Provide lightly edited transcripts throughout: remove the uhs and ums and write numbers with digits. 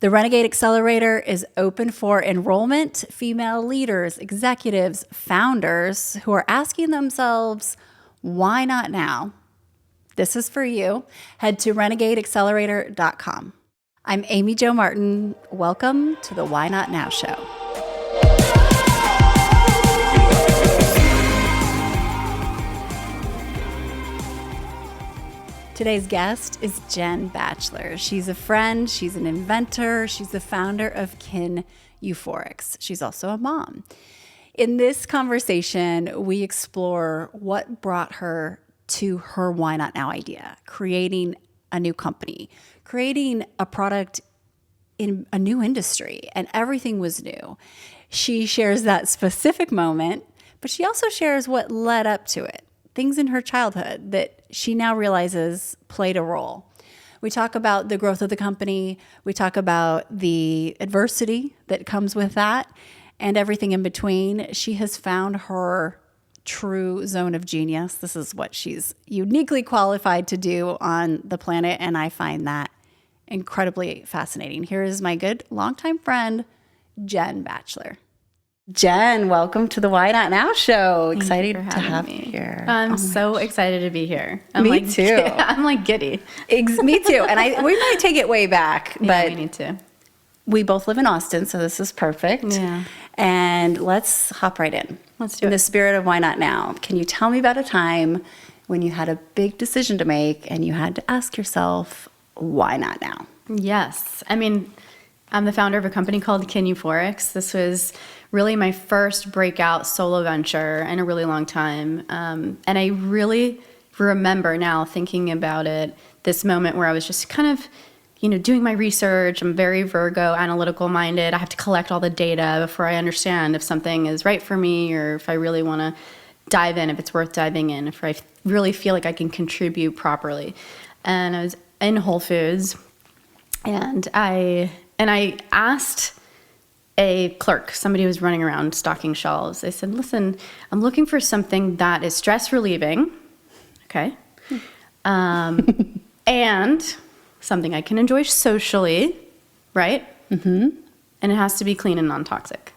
The Renegade Accelerator is open for enrollment, female leaders, executives, founders who are asking themselves, why not now? This is for you. Head to renegadeaccelerator.com. I'm Amy Jo Martin. Welcome to the Why Not Now Show. Today's guest is Jen Batchelor. She's a friend, she's an inventor, she's the founder of Kin Euphorics. She's also a mom. In this conversation, we explore what brought her to her Why Not Now idea, creating a new company, creating a product in a new industry, and everything was new. She shares that specific moment, but she also shares what led up to it, things in her childhood that she now realizes played a role. We talk about the growth of the company. We talk about the adversity that comes with that and everything in between. She has found her true zone of genius. This is what she's uniquely qualified to do on the planet, and I find that incredibly fascinating. Here is my good longtime friend, Jen Batchelor. Jen, welcome to the Why Not Now Show. Excited to have you here. I'm so excited to be here. Me too. I'm like giddy. Me too. And we might take it way back, but we need to. We both live in Austin, so this is perfect. Yeah. And let's hop right in. Let's do it. In the spirit of Why Not Now, can you tell me about a time when you had a big decision to make and you had to ask yourself, why not now? Yes. I mean, I'm the founder of a company called Kin Euphorics. This was really my first breakout solo venture in a really long time. And I really remember now thinking about it, this moment where I was just kind of, doing my research. I'm very Virgo, analytical minded. I have to collect all the data before I understand if something is right for me or if I really want to dive in, if it's worth diving in, if I really feel like I can contribute properly. And I was in Whole Foods and I asked a clerk, somebody who was running around stocking shelves. I said, listen, I'm looking for something that is stress relieving, okay, and something I can enjoy socially, right? Mm-hmm. And it has to be clean and non-toxic.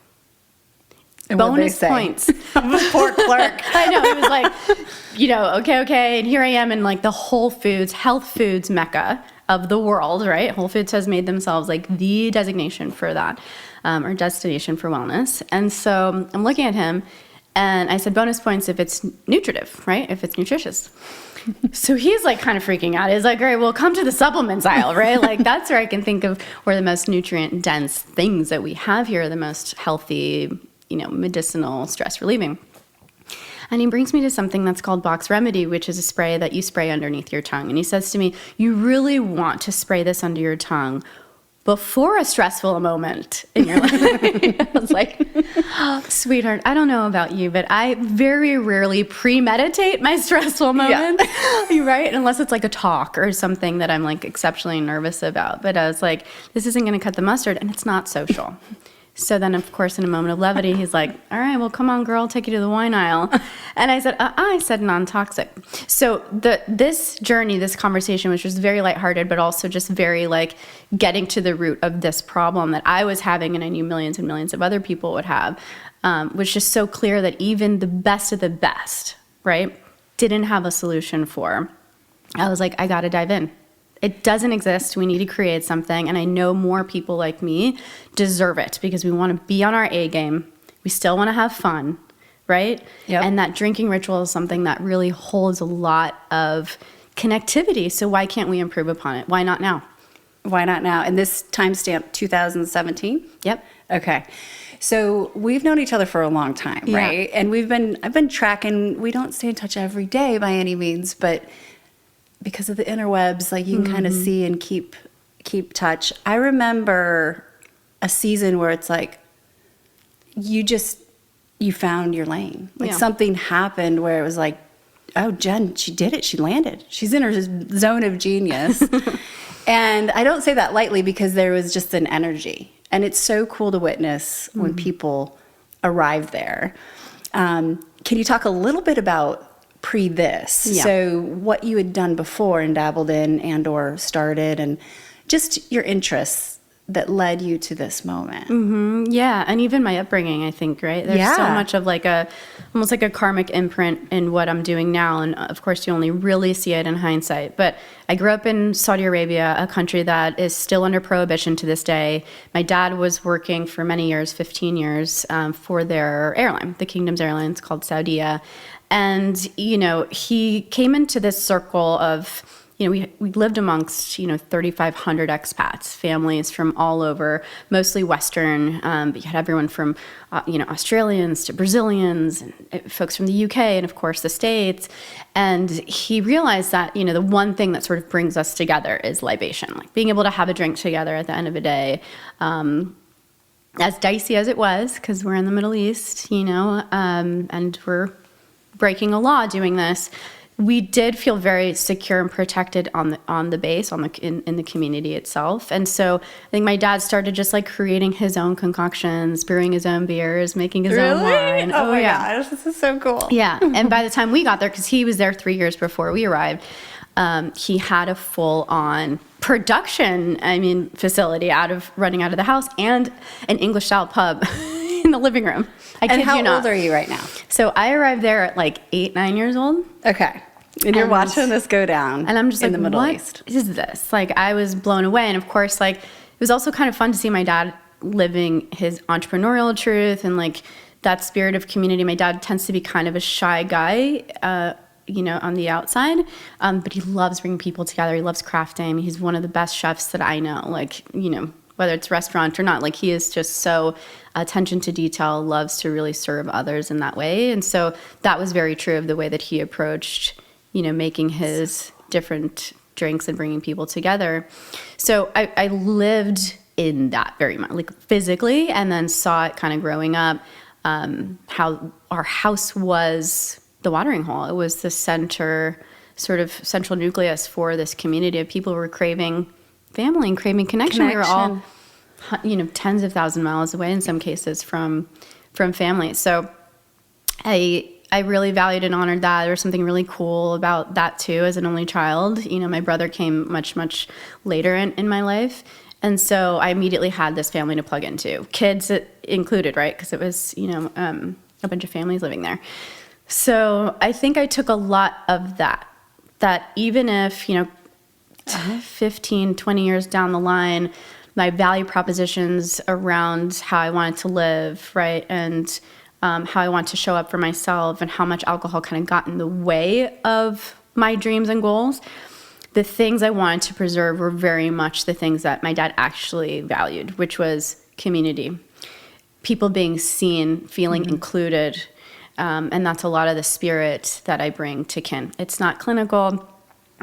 And bonus points. Poor clerk. I know, it was like, okay, and here I am in like the Whole Foods, health foods mecca of the world, right? Whole Foods has made themselves like the designation for that, or destination for wellness. And so I'm looking at him and I said, bonus points if it's nutritive, right? If it's nutritious. So he's like kind of freaking out. He's like, all right, well, come to the supplements aisle, right? Like that's where I can think of where the most nutrient dense things that we have here are the most healthy, medicinal, stress relieving. And he brings me to something that's called Box Remedy, which is a spray that you spray underneath your tongue. And he says to me, you really want to spray this under your tongue before a stressful moment in your life. I was like, oh, sweetheart, I don't know about you, but I very rarely premeditate my stressful moments, right? Unless it's like a talk or something that I'm like exceptionally nervous about. But I was like, this isn't going to cut the mustard, and it's not social. So then, of course, in a moment of levity, he's like, all right, well, come on, girl, I'll take you to the wine aisle. And I said, I said non-toxic. So this journey, this conversation was just very lighthearted, but also just very like getting to the root of this problem that I was having and I knew millions and millions of other people would have, was just so clear that even the best of the best, right, didn't have a solution for. I was like, I got to dive in. It doesn't exist. We need to create something. And I know more people like me deserve it because we want to be on our A game. We still want to have fun, right? Yep. And that drinking ritual is something that really holds a lot of connectivity. So why can't we improve upon it? Why not now? Why not now? And this timestamp 2017? Yep. Okay. So we've known each other for a long time, right? And I've been tracking, we don't stay in touch every day by any means, but because of the interwebs, like you can kind of see and keep touch. I remember a season where it's like you found your lane. Like something happened where it was like, oh, Jen, she did it. She landed. She's in her zone of genius. And I don't say that lightly because there was just an energy. And it's so cool to witness when people arrive there. Can you talk a little bit about pre-this? Yeah. So what you had done before and dabbled in and or started and just your interests that led you to this moment. Yeah, and even my upbringing, I think, right? There's so much of like almost like a karmic imprint in what I'm doing now. And of course, you only really see it in hindsight. But I grew up in Saudi Arabia, a country that is still under prohibition to this day. My dad was working for many years, 15 years, for their airline, the Kingdom's Airlines, called Saudia. And, he came into this circle of, we lived amongst, 3,500 expats, families from all over, mostly Western, but you had everyone from, Australians to Brazilians, and folks from the UK, and of course the States. And he realized that, the one thing that sort of brings us together is libation, like being able to have a drink together at the end of a day. As dicey as it was, because we're in the Middle East, and we're breaking a law doing this, we did feel very secure and protected on the base, in the community itself. And so I think my dad started just like creating his own concoctions, brewing his own beers, making his own wine. Oh my gosh, this is so cool. Yeah. And by the time we got there, because he was there 3 years before we arrived, he had a full-on production, facility running out of the house, and an English-style pub in the living room. And how old are you right now? So I arrived there at like 8, 9 years old. Okay. And you're watching this go down. And I'm just in like, the Middle what East. is this? Like, I was blown away. And of course, like, it was also kind of fun to see my dad living his entrepreneurial truth and like that spirit of community. My dad tends to be kind of a shy guy, on the outside, but he loves bringing people together. He loves crafting. He's one of the best chefs that I know, like, whether it's restaurant or not, like he is just so attention to detail, loves to really serve others in that way. And so that was very true of the way that he approached, making his different drinks and bringing people together. So I lived in that very much, like physically, and then saw it kind of growing up, how our house was the watering hole. It was the central nucleus for this community of people who were craving family and craving connection. We were all, tens of thousand miles away in some cases from family. So I really valued and honored that. There was something really cool about that too, as an only child. My brother came much, much later in my life. And so I immediately had this family to plug into, kids included, right? Because it was, a bunch of families living there. So I think I took a lot of that even if, 15, 20 years down the line, my value propositions around how I wanted to live, right? And how I want to show up for myself and how much alcohol kind of got in the way of my dreams and goals. The things I wanted to preserve were very much the things that my dad actually valued, which was community, people being seen, feeling included. And that's a lot of the spirit that I bring to Kin. It's not clinical,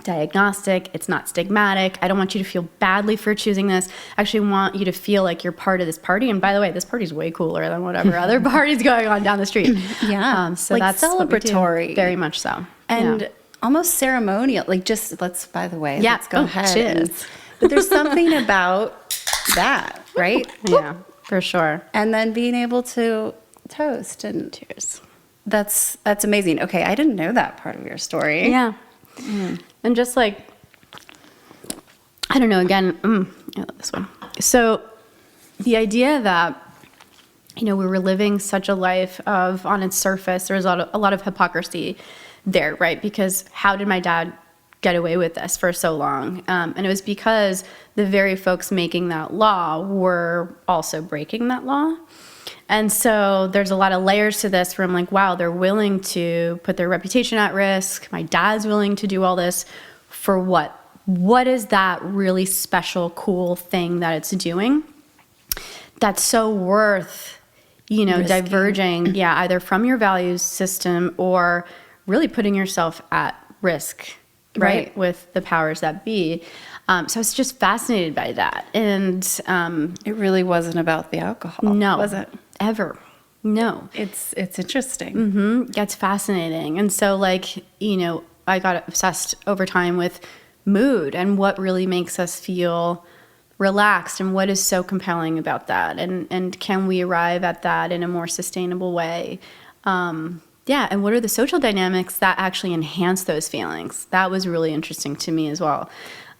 diagnostic, it's not stigmatic. I don't want you to feel badly for choosing this. I actually want you to feel like you're part of this party. And by the way, this party's way cooler than whatever other parties going on down the street. Yeah. So like that's celebratory. Very much so. And almost ceremonial. Like let's go ahead. Cheers. But there's something about that, right? Yeah, for sure. And then being able to toast and cheers. That's amazing. Okay, I didn't know that part of your story. Yeah. And just like, I don't know, again, I love this one. So the idea that, we were living such a life of, on its surface, there was a lot of hypocrisy there, right? Because how did my dad get away with this for so long? And it was because the very folks making that law were also breaking that law. And so there's a lot of layers to this where I'm like, wow, they're willing to put their reputation at risk. My dad's willing to do all this for what? What is that really special, cool thing that it's doing that's so worth, Risking. diverging, either from your values system or really putting yourself at risk, right? With the powers that be. So I was just fascinated by that. And it really wasn't about the alcohol, no, was it? Ever. No. It's interesting. That's fascinating. And so I got obsessed over time with mood and what really makes us feel relaxed and what is so compelling about that. And can we arrive at that in a more sustainable way? And what are the social dynamics that actually enhance those feelings? That was really interesting to me as well.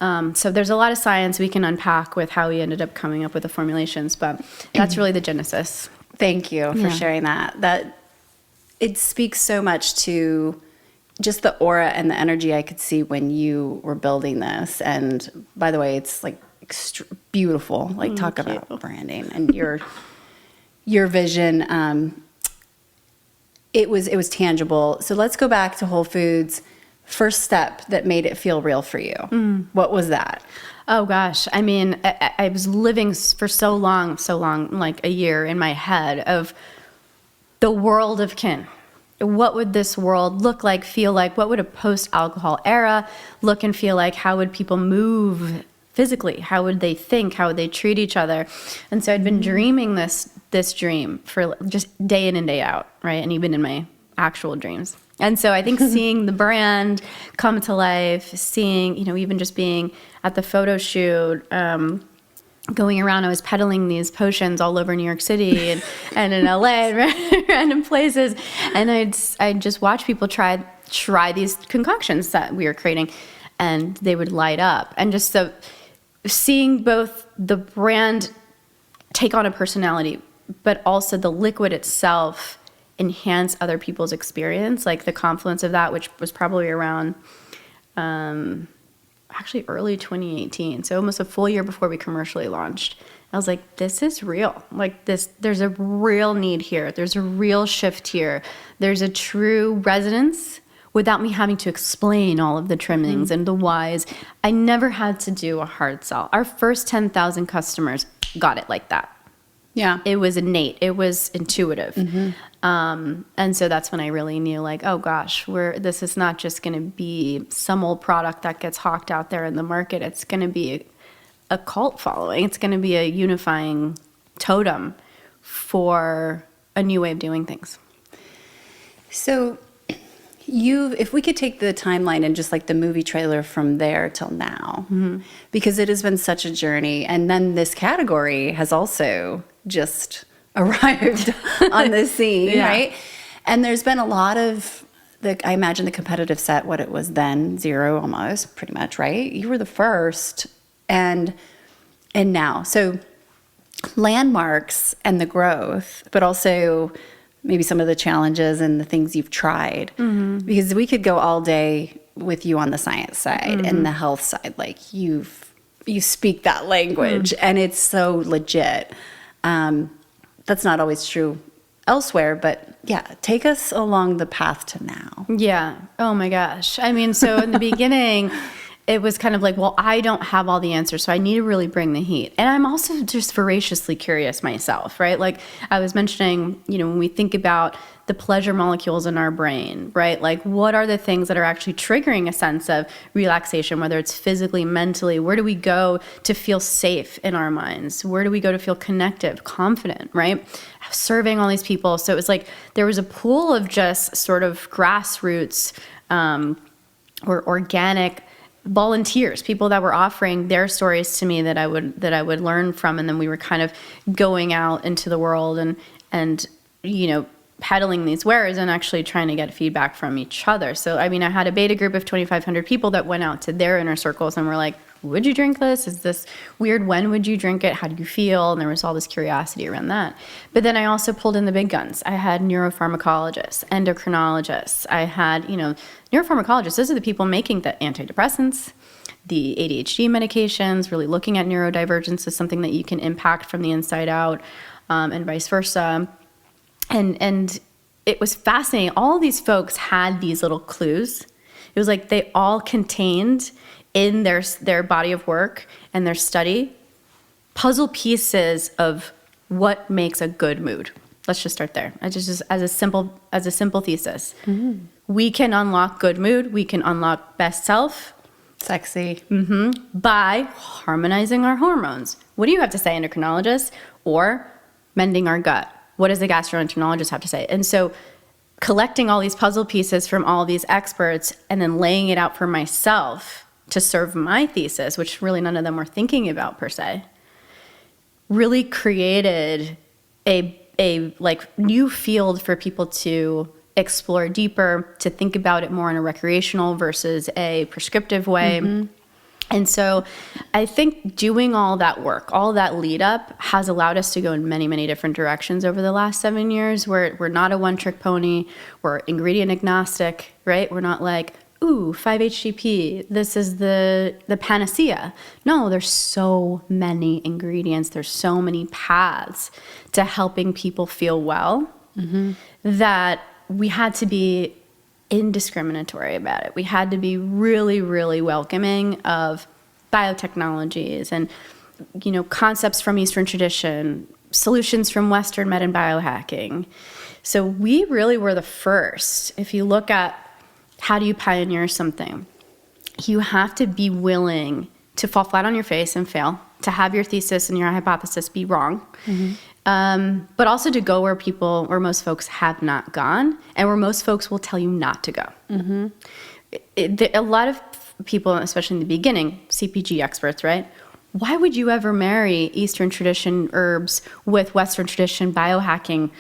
So there's a lot of science we can unpack with how we ended up coming up with the formulations, but that's really the genesis. Thank you for sharing that. That it speaks so much to just the aura and the energy I could see when you were building this. And by the way, it's like beautiful. Like talk about branding and your vision. It was tangible. So let's go back to Whole Foods. First step that made it feel real for you. What was that? Oh gosh. I mean, I was living for so long, like a year in my head of the world of Kin. What would this world look like, feel like? What would a post-alcohol era look and feel like? How would people move physically? How would they think? How would they treat each other? And so I'd been dreaming this dream for just day in and day out, right? And even in my actual dreams. And so I think seeing the brand come to life, seeing, even just being at the photo shoot, going around, I was peddling these potions all over New York City and in LA and random places. And I'd just watch people try these concoctions that we were creating, and they would light up. And just so seeing both the brand take on a personality, but also the liquid itself enhance other people's experience, like the confluence of that, which was probably around actually early 2018, so almost a full year before we commercially launched. I was like, this is real. Like this, there's a real need here. There's a real shift here. There's a true resonance without me having to explain all of the trimmings and the whys. I never had to do a hard sell. Our first 10,000 customers got it like that. Yeah. It was innate. It was intuitive. And so that's when I really knew, like, oh gosh, this is not just going to be some old product that gets hawked out there in the market. It's going to be a cult following. It's going to be a unifying totem for a new way of doing things. So if we could take the timeline and just like the movie trailer from there till now, because it has been such a journey. And then this category has also just arrived on the scene, right? And there's been a lot of, I imagine the competitive set, what it was then, zero almost, pretty much, right? You were the first, and now. So landmarks and the growth, but also maybe some of the challenges and the things you've tried. Because we could go all day with you on the science side and the health side. Like you speak that language and it's so legit. That's not always true elsewhere, but yeah, take us along the path to now. Yeah. Oh my gosh. I mean, so in the beginning, it was kind of like, well, I don't have all the answers, so I need to really bring the heat. And I'm also just voraciously curious myself, right? Like I was mentioning, when we think about the pleasure molecules in our brain, right? Like what are the things that are actually triggering a sense of relaxation, whether it's physically, mentally? Where do we go to feel safe in our minds? Where do we go to feel connected, confident, right? Serving all these people. So it was like there was a pool of just sort of grassroots or organic volunteers, people that were offering their stories to me that I would learn from, and then we were kind of going out into the world and peddling these wares and actually trying to get feedback from each other. So I mean, I had a beta group of 2,500 people that went out to their inner circles and were like, would you drink this? Is this weird? When would you drink it? How do you feel? And there was all this curiosity around that. But then I also pulled in the big guns. I had neuropharmacologists, endocrinologists. I had, neuropharmacologists. Those are the people making the antidepressants, the ADHD medications, really looking at neurodivergence as something that you can impact from the inside out, and vice versa. And it was fascinating. All these folks had these little clues. It was like they all contained in their body of work and their study puzzle pieces of what makes a good mood. Let's just start there. Just as a simple thesis. We can unlock good mood. We can unlock best self. Sexy. By harmonizing our hormones. What do you have to say, endocrinologist? Or mending our gut. What does the gastroenterologist have to say? And so collecting all these puzzle pieces from all these experts and then laying it out for myself to serve my thesis, which really none of them were thinking about per se, really created a like new field for people to explore deeper, to think about it more in a recreational versus a prescriptive way. And so I think doing all that work, all that lead up has allowed us to go in many, many different directions over the last 7 years, where we're not a one-trick pony. We're ingredient agnostic, right? We're not like, ooh, 5-HTP, this is the panacea. No, there's so many ingredients. There's so many paths to helping people feel well that we had to be indiscriminatory about it. We had to be really, really welcoming of biotechnologies and, concepts from Eastern tradition, solutions from Western med and biohacking. So we really were the first. If you look at how do you pioneer something, you have to be willing to fall flat on your face and fail, to have your thesis and your hypothesis be wrong. But also to go where most folks have not gone and where most folks will tell you not to go. A lot of people, especially in the beginning, CPG experts, right? Why would you ever marry Eastern tradition herbs with Western tradition biohacking,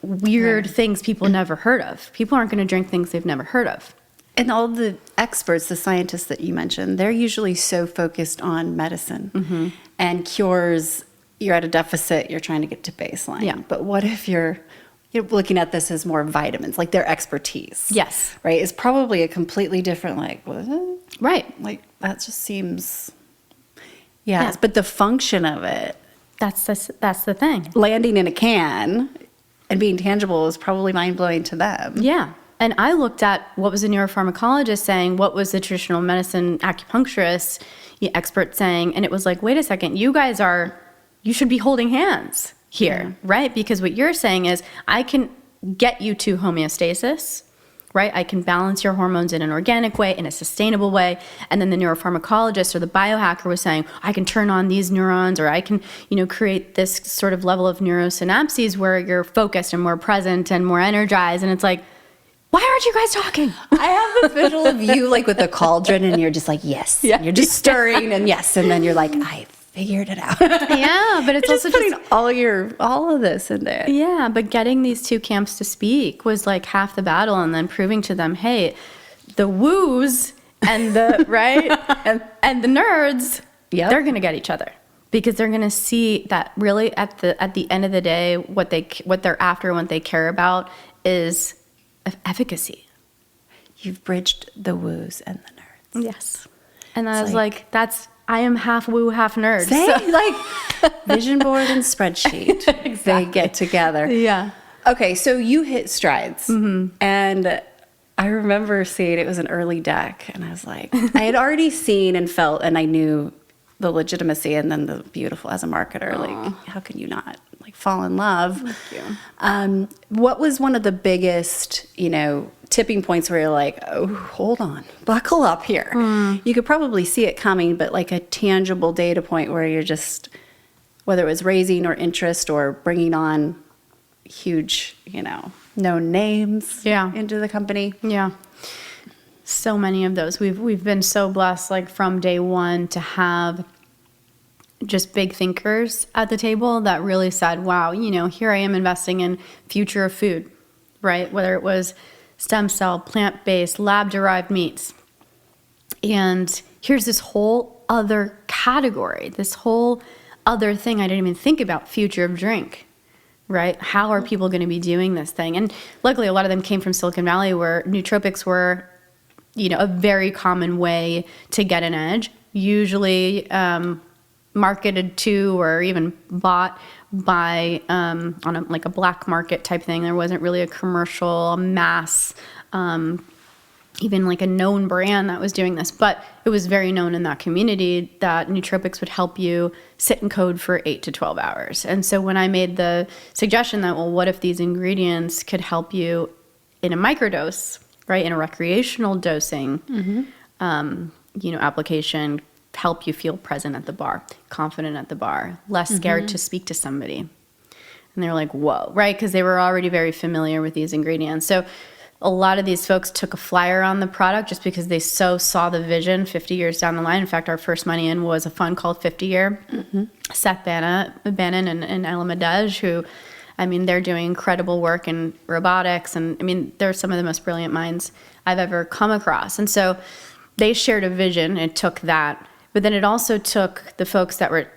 weird things people never heard of? People aren't going to drink things they've never heard of. And all the experts, the scientists that you mentioned, they're usually so focused on medicine and cures. You're at a deficit, you're trying to get to baseline. Yeah. But what if you're looking at this as more vitamins, like their expertise? Yes. Right? It's probably a completely different, what? Right. Like, that just seems, yeah. But the function of it. That's the thing. Landing in a can and being tangible is probably mind-blowing to them. Yeah. And I looked at what was a neuropharmacologist saying, what was the traditional medicine acupuncturist expert saying, and it was like, wait a second, you should be holding hands here, right? Because what you're saying is, I can get you to homeostasis, right? I can balance your hormones in an organic way, in a sustainable way. And then the neuropharmacologist or the biohacker was saying, I can turn on these neurons, or I can, create this sort of level of neurosynapses where you're focused and more present and more energized. And it's like, why aren't you guys talking? I have a visual of you like with a cauldron and you're just like, yes. Yeah. You're just stirring and yes. And then you're like, I figured it out. Yeah, but it's you're also just putting all of this in there. Yeah, but getting these two camps to speak was like half the battle, and then proving to them, hey, the woos and the right and the nerds, they're going to get each other, because they're going to see that really at the end of the day, what they're after, what they care about is efficacy. You've bridged the woos and the nerds. Yes. And I was like, I am half woo, half nerd. Like vision board and spreadsheet. Exactly. They get together. Yeah. Okay, so you hit strides. And I remember seeing it was an early deck. And I was like, I had already seen and felt, and I knew the legitimacy and then the beautiful as a marketer. Like, how can you not fall in love? Thank you. What was one of the biggest, tipping points where you're like, oh, hold on, buckle up here? You could probably see it coming, but like a tangible data point where you're just, whether it was raising or interest or bringing on huge, known names into the company. Yeah. So many of those. We've been so blessed, from day one, to have just big thinkers at the table that really said, wow, here I am investing in future of food, right? Whether it was stem cell, plant-based, lab-derived meats. And here's this whole other category, this whole other thing I didn't even think about, future of drink, right? How are people going to be doing this thing? And luckily, a lot of them came from Silicon Valley, where nootropics were, a very common way to get an edge, usually marketed to or even bought by on a black market type thing. There wasn't really a commercial mass, even a known brand that was doing this, but it was very known in that community that nootropics would help you sit in code for 8 to 12 hours. And so when I made the suggestion that, well, what if these ingredients could help you in a microdose, right, in a recreational dosing, application, help you feel present at the bar, confident at the bar, less scared to speak to somebody. And they're like, whoa, right? Because they were already very familiar with these ingredients. So a lot of these folks took a flyer on the product just because they saw the vision 50 years down the line. In fact, our first money in was a fund called 50 Year. Seth Bannon and Ella Madej, who, they're doing incredible work in robotics. And they're some of the most brilliant minds I've ever come across. And so they shared a vision. It took that. But then it also took the folks that were,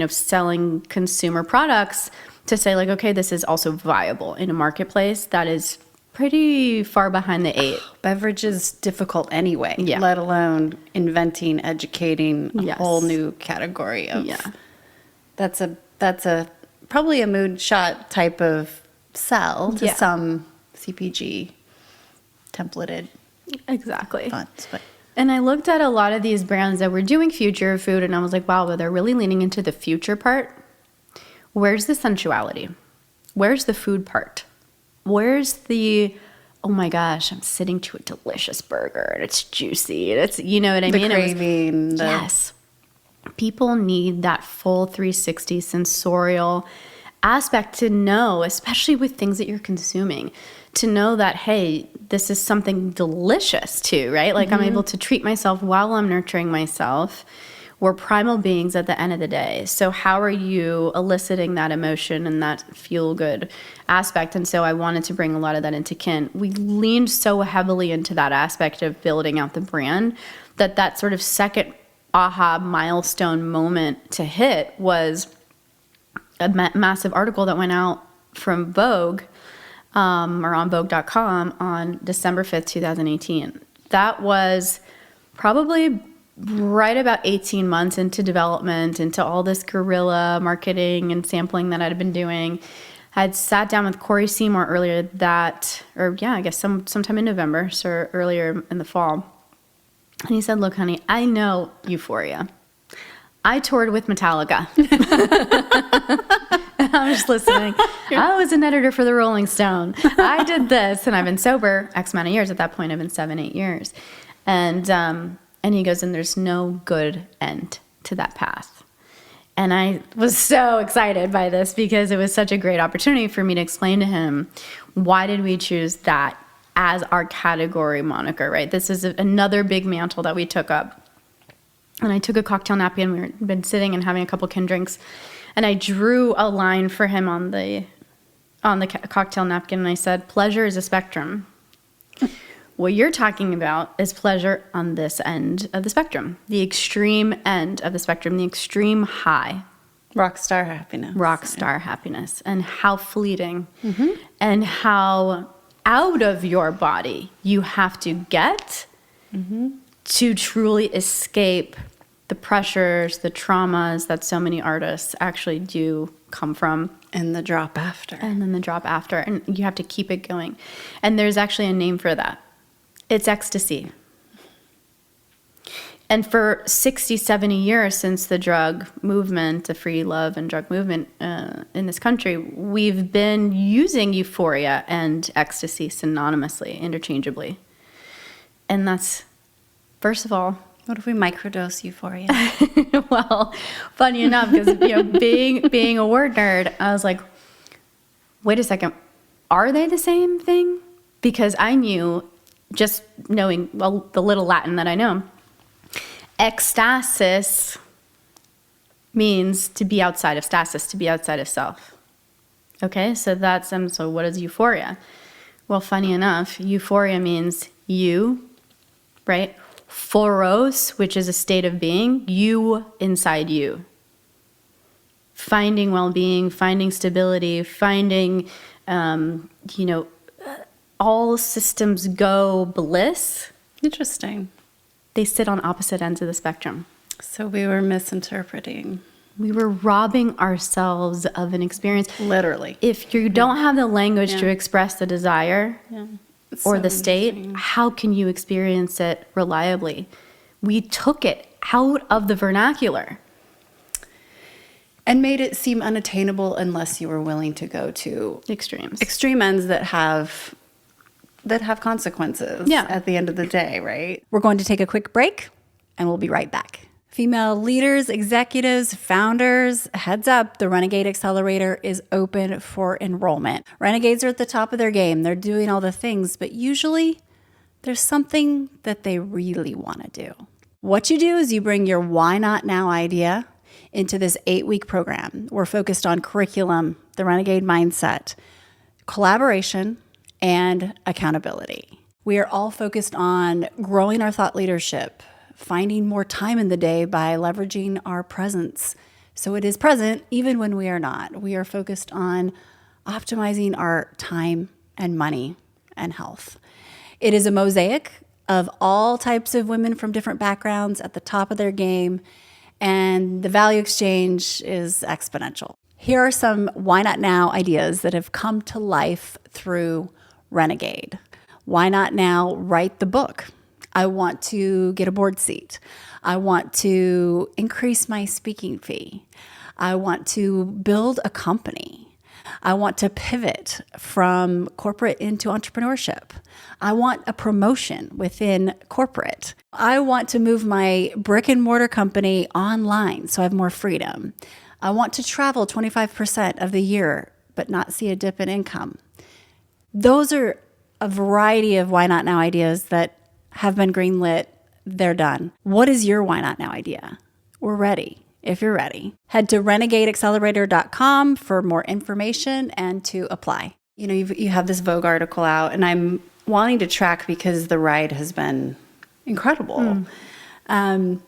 selling consumer products to say like, okay, this is also viable in a marketplace that is pretty far behind the eight. Beverage is difficult anyway, Yeah. let alone inventing, educating a Yes. whole new category of. Yeah. That's a probably a moonshot type of sell to Yeah. some CPG templated Exactly. funds, but And I looked at a lot of these brands that were doing future food, and I was like, wow, but they're really leaning into the future part. Where's the sensuality? Where's the food part? Where's the, oh my gosh, I'm sitting to a delicious burger and it's juicy and it's, you know what I the mean? craving, Yes. People need that full 360 sensorial aspect to know, especially with things that you're consuming, to know that, hey, this is something delicious too, right? Like I'm able to treat myself while I'm nurturing myself. We're primal beings at the end of the day. So how are you eliciting that emotion and that feel good aspect? And so I wanted to bring a lot of that into Kin. We leaned so heavily into that aspect of building out the brand that sort of second aha milestone moment to hit was a massive article that went out from Vogue or on Vogue.com on December 5th, 2018. That was probably right about 18 months into development, into all this guerrilla marketing and sampling that I'd been doing. I had sat down with Corey Seymour earlier sometime in November, so earlier in the fall. And he said, look, honey, I know Euphoria. I toured with Metallica. I'm just listening. I was an editor for the Rolling Stone. I did this, and I've been sober X amount of years. At that point, I've been 7-8 years. And he goes, and there's no good end to that path. And I was so excited by this because it was such a great opportunity for me to explain to him, why did we choose that as our category moniker, right? This is another big mantle that we took up. And I took a cocktail napkin. We've been sitting and having a couple Kin drinks. And I drew a line for him on the cocktail napkin. And I said, pleasure is a spectrum. What you're talking about is pleasure on this end of the spectrum, the extreme end of the spectrum, the extreme high. rockstar happiness. Rockstar happiness. And how fleeting and how out of your body you have to get to truly escape the pressures, the traumas that so many artists actually do come from. And the drop after. And then the drop after. And you have to keep it going. And there's actually a name for that. It's ecstasy. And for 60, 70 years since the drug movement, the free love and drug movement in this country, we've been using euphoria and ecstasy synonymously, interchangeably. And that's, first of all, What if we microdose euphoria? well, funny enough, because being a word nerd, I was like, wait a second, are they the same thing? Because I knew, just knowing the little Latin that I know, ecstasis means to be outside of stasis, to be outside of self. Okay, so so what is euphoria? Well, funny enough, euphoria means you, right? Phoros, which is a state of being, you inside you. Finding well-being, finding stability, finding, all systems go bliss. Interesting. They sit on opposite ends of the spectrum. So we were misinterpreting. We were robbing ourselves of an experience. Literally. If you don't have the language to express the desire or the state, how can you experience it reliably? We took it out of the vernacular. And made it seem unattainable unless you were willing to go to Extremes. extreme ends that have consequences at the end of the day, right? We're going to take a quick break and we'll be right back. Female leaders, executives, founders, heads up, the Renegade Accelerator is open for enrollment. Renegades are at the top of their game. They're doing all the things, but usually there's something that they really want to do. What you do is you bring your why not now idea into this 8-week program. We're focused on curriculum, the Renegade mindset, collaboration, and accountability. We are all focused on growing our thought leadership, finding more time in the day by leveraging our presence. So it is present even when we are not. We are focused on optimizing our time and money and health. It is a mosaic of all types of women from different backgrounds at the top of their game, and the value exchange is exponential. Here are some why not now ideas that have come to life through Renegade. Why not now write the book? I want to get a board seat. I want to increase my speaking fee. I want to build a company. I want to pivot from corporate into entrepreneurship. I want a promotion within corporate. I want to move my brick and mortar company online so I have more freedom. I want to travel 25% of the year, but not see a dip in income. Those are a variety of why not now ideas that have been greenlit. They're done. What is your why not now idea? We're ready. If you're ready, head to renegadeaccelerator.com for more information and to apply. You know, you have this Vogue article out, and I'm wanting to track because the ride has been incredible. When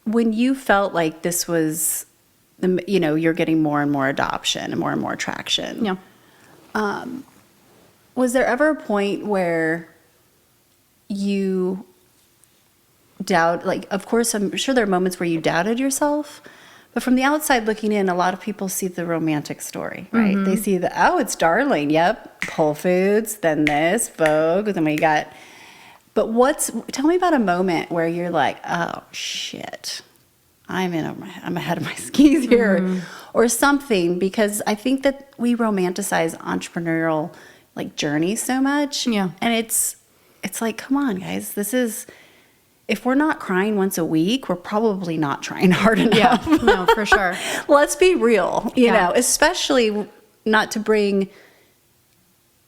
you felt like this was, you're getting more and more adoption and more traction. Yeah. Was there ever a point where you doubt, like, of course, I'm sure there are moments where you doubted yourself, but from the outside looking in, a lot of people see the romantic story, right? They see it's Darling, yep, Whole Foods, then this, Vogue, then we got, tell me about a moment where you're like, oh shit, I'm ahead of my skis here, or something, because I think that we romanticize entrepreneurial like journeys so much. Yeah. And it's like, come on guys, if we're not crying once a week, we're probably not trying hard enough. Yeah, no, for sure. Let's be real, you know, especially not to bring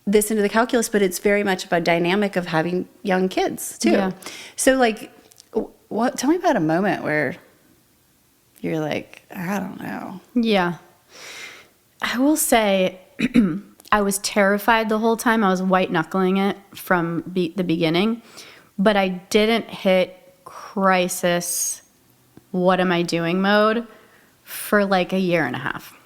this into the calculus, but it's very much about dynamic of having young kids too. Yeah. So like, tell me about a moment where you're like, I don't know. Yeah. I will say I was terrified the whole time. I was white knuckling it from the beginning. But I didn't hit crisis, what am I doing mode for like a year and a half.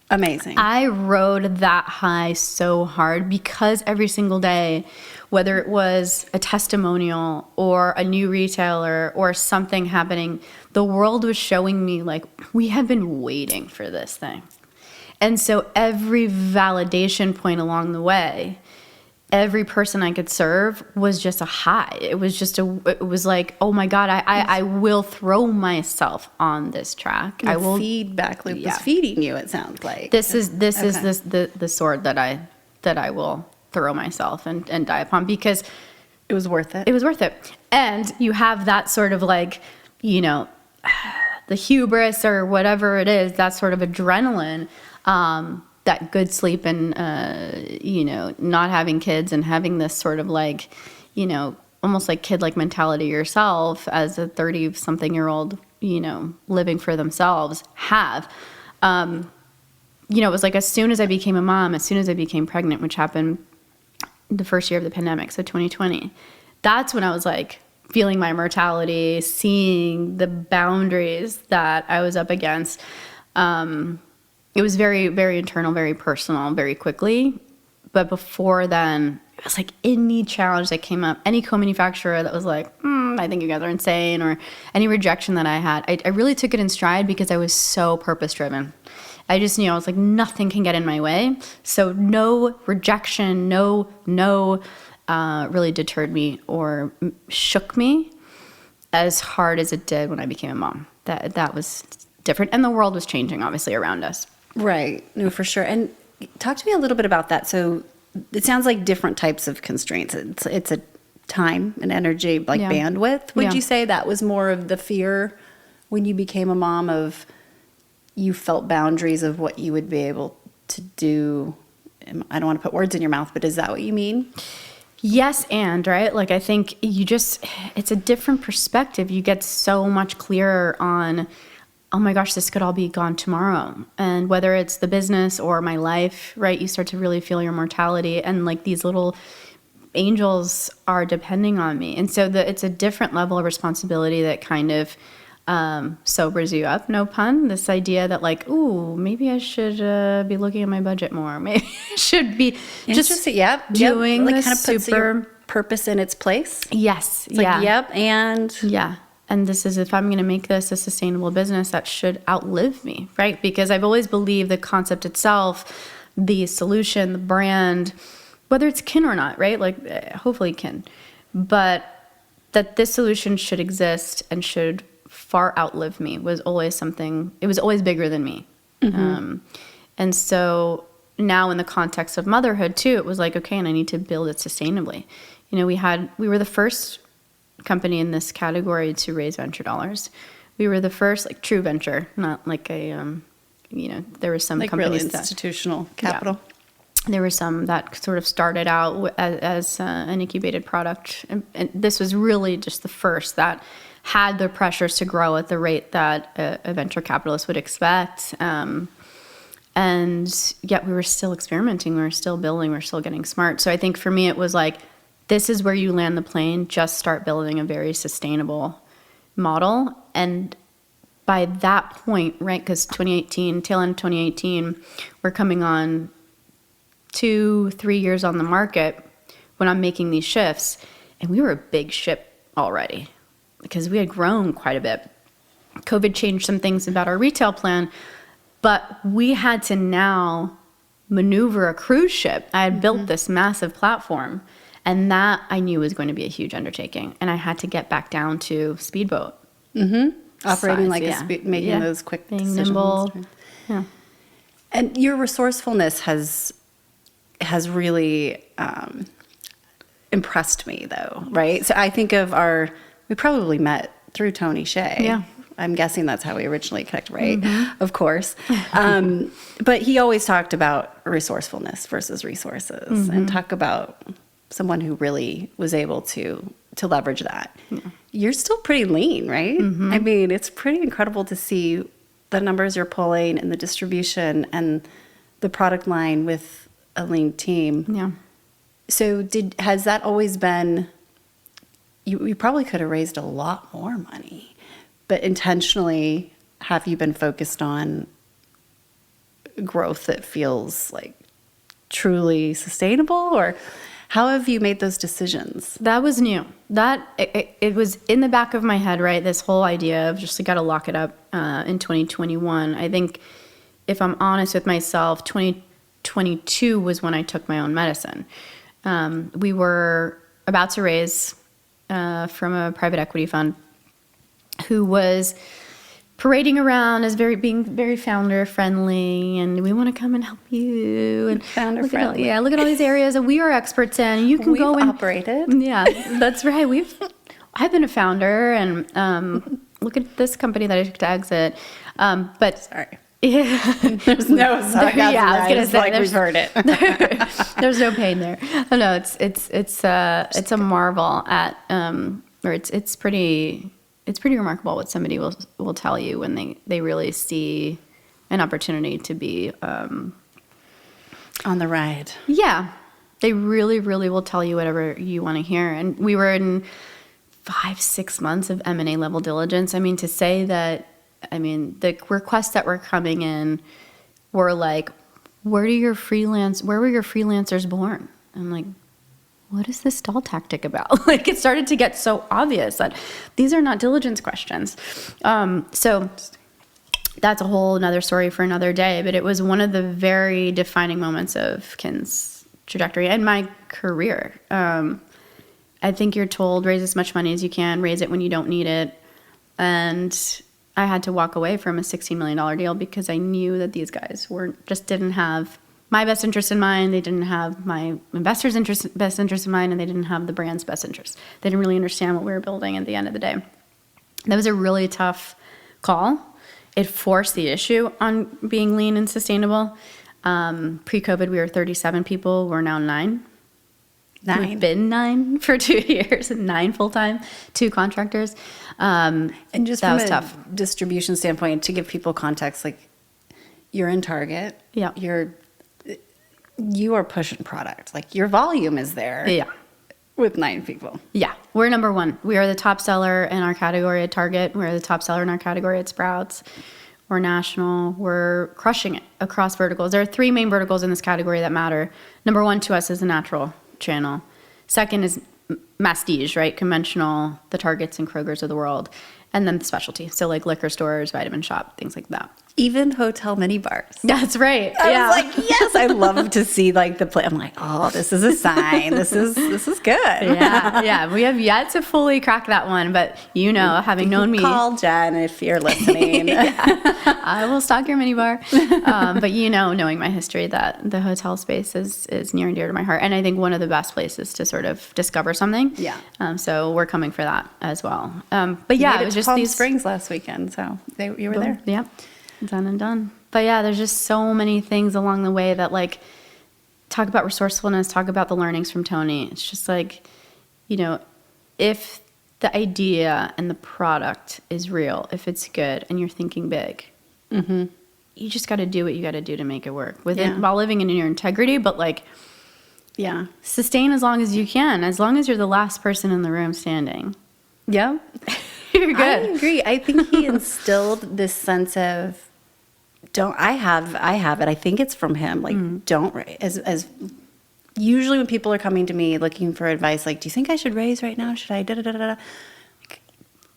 Amazing. I rode that high so hard because every single day, whether it was a testimonial or a new retailer or something happening, the world was showing me like, we have been waiting for this thing. And so every validation point along the way, every person I could serve was just a high. It was like, oh my God, I will throw myself on this track. I will. Feedback loop is feeding you, it sounds like. This is the sword that I will throw myself and die upon because it was worth it. It was worth it. And you have that sort of like, the hubris or whatever it is, that sort of adrenaline, that good sleep and, not having kids and having this sort of like, almost like kid-like mentality yourself as a 30-something-year-old, living for themselves have. It was like as soon as I became a mom, as soon as I became pregnant, which happened the first year of the pandemic, so 2020, that's when I was like feeling my mortality, seeing the boundaries that I was up against. It was very, very internal, very personal, very quickly. But before then, it was like any challenge that came up, any co-manufacturer that was like, I think you guys are insane, or any rejection that I had, I really took it in stride because I was so purpose-driven. I just knew, I was like, nothing can get in my way. So no rejection, no really deterred me or shook me as hard as it did when I became a mom. That was different. And the world was changing, obviously, around us. Right. No, for sure. And talk to me a little bit about that. So it sounds like different types of constraints. It's a time and energy, like bandwidth. Would you say that was more of the fear when you became a mom of you felt boundaries of what you would be able to do? I don't want to put words in your mouth, but is that what you mean? Yes, and right? Like, I think it's a different perspective. You get so much clearer on, oh my gosh, this could all be gone tomorrow. And whether it's the business or my life, right? You start to really feel your mortality and like these little angels are depending on me. And so it's a different level of responsibility that kind of sobers you up, no pun. This idea that like, ooh, maybe I should be looking at my budget more. Maybe I should be just doing like this kind of puts your purpose in its place. Yes. It's like, and and this is, if I'm going to make this a sustainable business, that should outlive me, right? Because I've always believed the concept itself, the solution, the brand, whether it's Kin or not, right? Like hopefully Kin, but that this solution should exist and should far outlive me was always something, it was always bigger than me. And so now in the context of motherhood too, it was like, okay, and I need to build it sustainably. You know, we were the first company in this category to raise venture dollars. We were the first, like, true venture, not like a, there were some like companies real institutional capital. There were some that sort of started out as an incubated product. And this was really just the first that had the pressures to grow at the rate that a venture capitalist would expect. And yet we were still experimenting. We were still building. We were still getting smart. So I think for me, it was like, this is where you land the plane. Just start building a very sustainable model. And by that point, right, because 2018, tail end of 2018, we're coming on 2-3 years on the market when I'm making these shifts. And we were a big ship already because we had grown quite a bit. COVID changed some things about our retail plan, but we had to now maneuver a cruise ship. I had built this massive platform. And that I knew was going to be a huge undertaking. And I had to get back down to speedboat. Operating size, like making those quick being decisions. Nimble. Yeah. And your resourcefulness has really impressed me, though, right? So I think of we probably met through Tony Shea. Yeah. I'm guessing that's how we originally connected, right? Of course. But he always talked about resourcefulness versus resources and talk about someone who really was able to leverage that. You're still pretty lean, right? I mean, it's pretty incredible to see the numbers you're pulling and the distribution and the product line with a lean team. Yeah. So has that always been, you probably could have raised a lot more money, but intentionally have you been focused on growth that feels like truly sustainable, or how have you made those decisions? That was new. It was in the back of my head, right? This whole idea of just got to lock it up in 2021. I think if I'm honest with myself, 2022 was when I took my own medicine. We were about to raise from a private equity fund who was parading around as being very founder friendly, and we want to come and help you. And founder friendly. Look at all these areas that we are experts in. You can go and operated. Yeah, that's right. I've been a founder, and look at this company that I took to exit. But sorry. Yeah. There's no sarcasm. Yeah, I was gonna say, like we've heard it. There's no pain there. Oh, no, it's a marvel at or it's pretty remarkable what somebody will tell you when they really see an opportunity to be on the ride. Yeah, they really, really will tell you whatever you want to hear. And we were in 5-6 months of M&A level diligence. I mean, to say that, the requests that were coming in were like, where were your freelancers born? I'm like, what is this stall tactic about? Like, it started to get so obvious that these are not diligence questions. So that's a whole another story for another day, but it was one of the very defining moments of Kin's trajectory and my career. I think you're told, raise as much money as you can, raise it when you don't need it. And I had to walk away from a $16 million deal because I knew that these guys didn't have my best interest in mind. They didn't have my investors' best interest in mind, and they didn't have the brand's best interest. They didn't really understand what we were building at the end of the day. That was a really tough call. It forced the issue on being lean and sustainable. Pre-COVID, we were 37 people. We're now 9. We've been 9 for 2 years, and 9 full-time, 2 contractors. And just that from was a tough. Distribution standpoint, to give people context, like, you're in Target. Yeah. You are pushing product. Like, your volume is there. Yeah. With 9 people. Yeah, we're number one. We are the top seller in our category at Target. We're the top seller in our category at Sprouts. We're national. We're crushing it across verticals. There are 3 main verticals in this category that matter. Number one to us is the natural channel. Second is masstige, right? Conventional, the Targets and Krogers of the world. And then the specialty. So like liquor stores, vitamin shop, things like that. Even hotel mini bars. That's right. I was like, yes, I love to see like the play. I'm like, oh, this is a sign. This is good. Yeah. We have yet to fully crack that one, but having known me. Call Jen if you're listening. I will stock your mini bar. But knowing my history, that the hotel space is near and dear to my heart. And I think one of the best places to sort of discover something. Yeah. So we're coming for that as well. But yeah, it was just Palm Springs last weekend. So you were there. Yeah. Done and done. But yeah, there's just so many things along the way that like talk about resourcefulness, talk about the learnings from Tony. It's just like, if the idea and the product is real, if it's good and you're thinking big, you just got to do what you got to do to make it work while living in your integrity. But like, sustain as long as you can, as long as you're the last person in the room standing. Yeah. You're good. I agree. I think he instilled this sense of, I have it. I think it's from him. Like, as usually when people are coming to me looking for advice, like, do you think I should raise right now? Should I Like,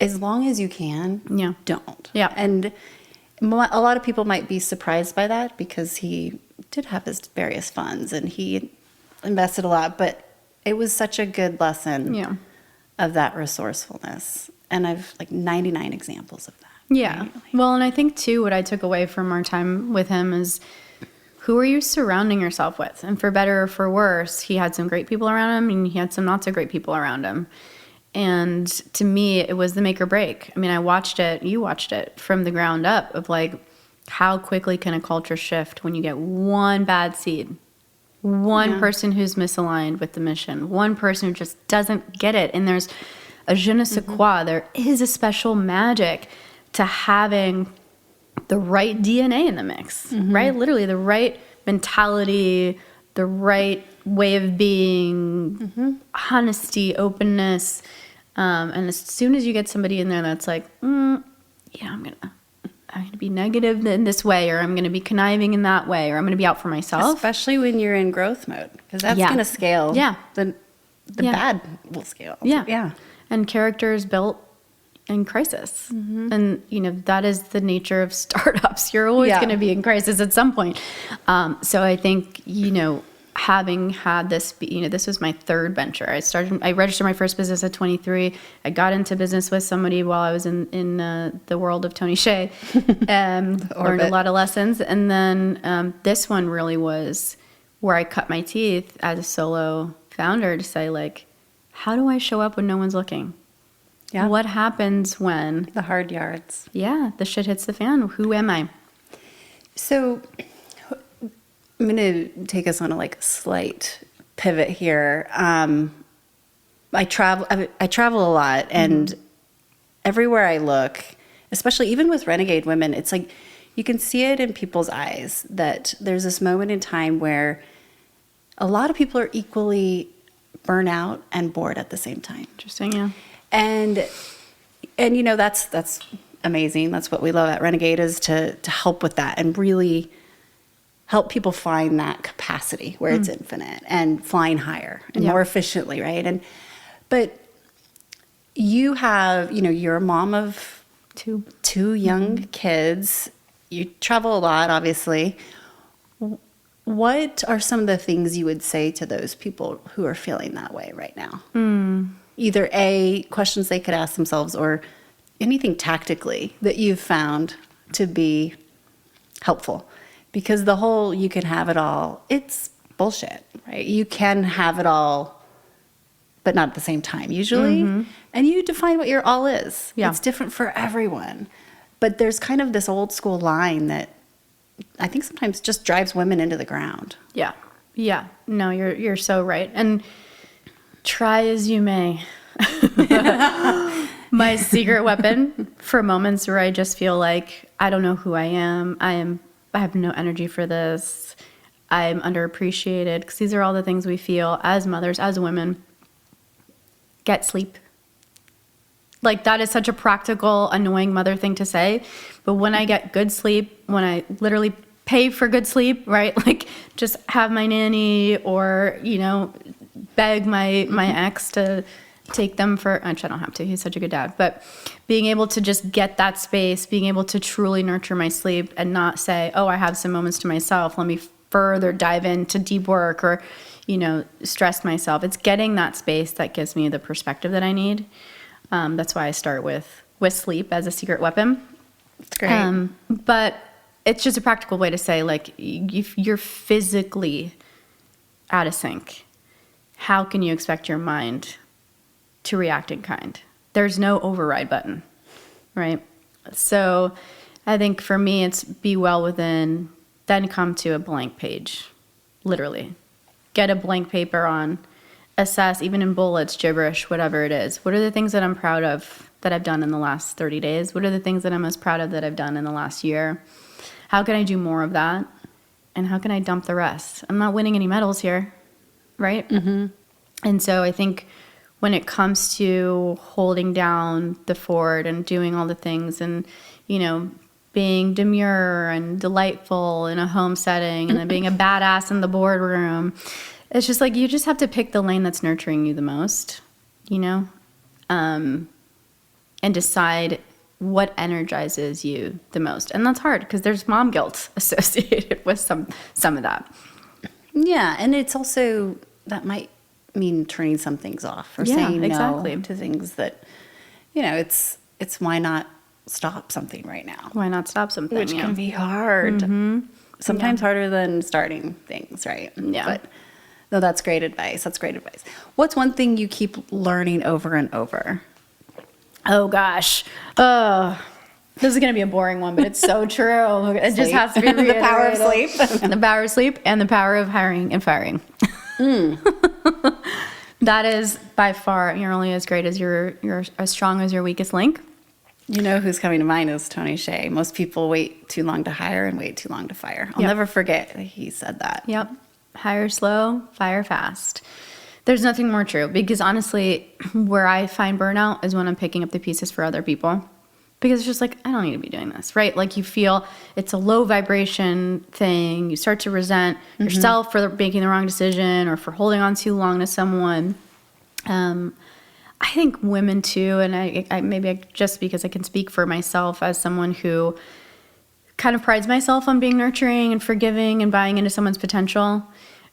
as long as you can, don't. Yeah. And a lot of people might be surprised by that because he did have his various funds and he invested a lot, but it was such a good lesson of that resourcefulness. And I've like 99 examples of that. Yeah. Right? Well, and I think too, what I took away from our time with him is who are you surrounding yourself with? And for better or for worse, he had some great people around him and he had some not so great people around him. And to me, it was the make or break. I mean, you watched it from the ground up of like, how quickly can a culture shift when you get one bad seed? One person who's misaligned with the mission, one person who just doesn't get it. And there's a je ne sais quoi. There is a special magic to having the right DNA in the mix, right? Literally the right mentality, the right way of being, honesty, openness. And as soon as you get somebody in there that's like, I'm gonna be negative in this way, or I'm gonna be conniving in that way, or I'm gonna be out for myself. Especially when you're in growth mode, because that's gonna scale. Yeah. The bad will scale. Yeah. And character is built in crisis. And, that is the nature of startups. You're always going to be in crisis at some point. So I think, having had this, this was my third venture. I registered my first business at 23. I got into business with somebody while I was in the world of Tony Hsieh. Learned a lot of lessons. And then this one really was where I cut my teeth as a solo founder to say, like, how do I show up when no one's looking? Yeah. What happens when the hard yards? Yeah, the shit hits the fan. Who am I? So I'm going to take us on a slight pivot here. I travel a lot, and everywhere I look, especially even with renegade women, it's like you can see it in people's eyes that there's this moment in time where a lot of people are equally burnt out and bored at the same time. Interesting, yeah. And that's amazing. That's what we love at Renegade, is to help with that and really help people find that capacity where it's infinite and flying higher and more efficiently, right? But you have, you're a mom of two young kids. You travel a lot, obviously. What are some of the things you would say to those people who are feeling that way right now? Either questions they could ask themselves, or anything tactically that you've found to be helpful. Because the whole you can have it all, it's bullshit, right? You can have it all, but not at the same time usually. And you define what your all is. Yeah. It's different for everyone. But there's kind of this old school line that I think sometimes just drives women into the ground. Yeah. Yeah. No, you're so right. And try as you may. My secret weapon for moments where I just feel like I don't know who I am. I have no energy for this. I'm underappreciated, because these are all the things we feel as mothers, as women. get sleep. Like, that is such a practical, annoying mother thing to say. But when I get good sleep, when I literally pay for good sleep, right? Like, just have my nanny or, you know, beg my ex to take them for, actually I don't have to, he's such a good dad, but being able to just get that space, being able to truly nurture my sleep and not say, oh, I have some moments to myself, let me further dive into deep work or, you know, stress myself. It's getting that space that gives me the perspective that I need. That's why I start with sleep as a secret weapon. It's great. But it's just a practical way to say, like, if you're physically out of sync, how can you expect your mind to react in kind? There's no override button, right? So I think for me, it's be well within, then come to a blank page, literally. Get a blank paper on, assess, even in bullets, gibberish, whatever it is. What are the things that I'm proud of that I've done in the last 30 days? What are the things that I'm most proud of that I've done in the last year? How can I do more of that? And how can I dump the rest? I'm not winning any medals here, right? Mm-hmm. And so I think when it comes to holding down the fort and doing all the things and, you know, being demure and delightful in a home setting and then being a badass in the boardroom, it's just like you just have to pick the lane that's nurturing you the most, you know, and decide what energizes you the most. And that's hard because there's mom guilt associated with some of that. Yeah, and it's also, that might mean turning some things off or saying no to things that, you know, it's why not stop something right now? Why not stop something? Which can be hard. Mm-hmm. Sometimes harder than starting things, right? Yeah. But no, that's great advice. That's great advice. What's one thing you keep learning over and over? Oh, gosh. This is going to be a boring one, but it's so true. It just has to be reiterated. The power of sleep. The power of sleep and the power of hiring and firing. That is by far, you're only as great as you're as strong as your weakest link. You know who's coming to mind is Tony Hsieh. Most people wait too long to hire and wait too long to fire. I'll never forget he said that. Yep. Hire slow, fire fast. There's nothing more true because honestly, where I find burnout is when I'm picking up the pieces for other people. Because it's just like, I don't need to be doing this, right? Like you feel it's a low vibration thing. You start to resent yourself for making the wrong decision or for holding on too long to someone. I think women too, and I just because I can speak for myself as someone who kind of prides myself on being nurturing and forgiving and buying into someone's potential.